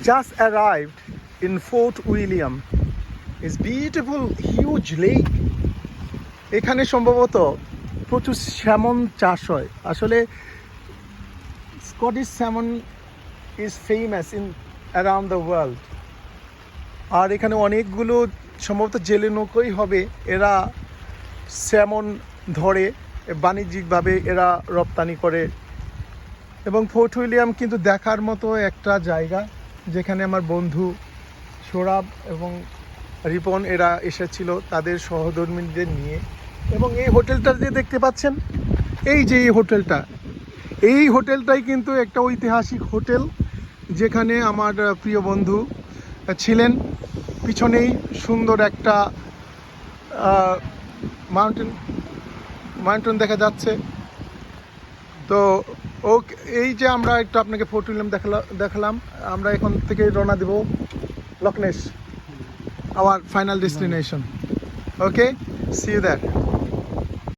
just arrived in Fort William. It's beautiful, huge lake. এখানে সম্ভবত প্রচুর স্যামন চাষ হয়। আসলে Scottish salmon is famous in around the world. আর এখানে অনেকগুলো সম্ভবত জেলে নৌকোই হবে, এরা স্যামন ধরে বাণিজ্যিকভাবে এরা রপ্তানি করে। এবং ফোর্ট উইলিয়াম কিন্তু দেখার মতো একটা জায়গা, যেখানে আমার বন্ধু সৌরভ এবং রিপন এরা এসেছিল তাদের সহধর্মীদের নিয়ে। এবং এই হোটেলটা যে দেখতে পাচ্ছেন, এই যে এই হোটেলটাই কিন্তু একটা ঐতিহাসিক হোটেল, যেখানে আমার প্রিয় বন্ধু ছিলেন। পিছনেই সুন্দর একটা মাউন্টেন দেখা যাচ্ছে। তো এই যে আমরা একটু আপনাকে ফোর্ট উইলিয়াম দেখালাম। আমরা এখন থেকে রওনা দেব Loch Ness, our final destination. Okay, see you there.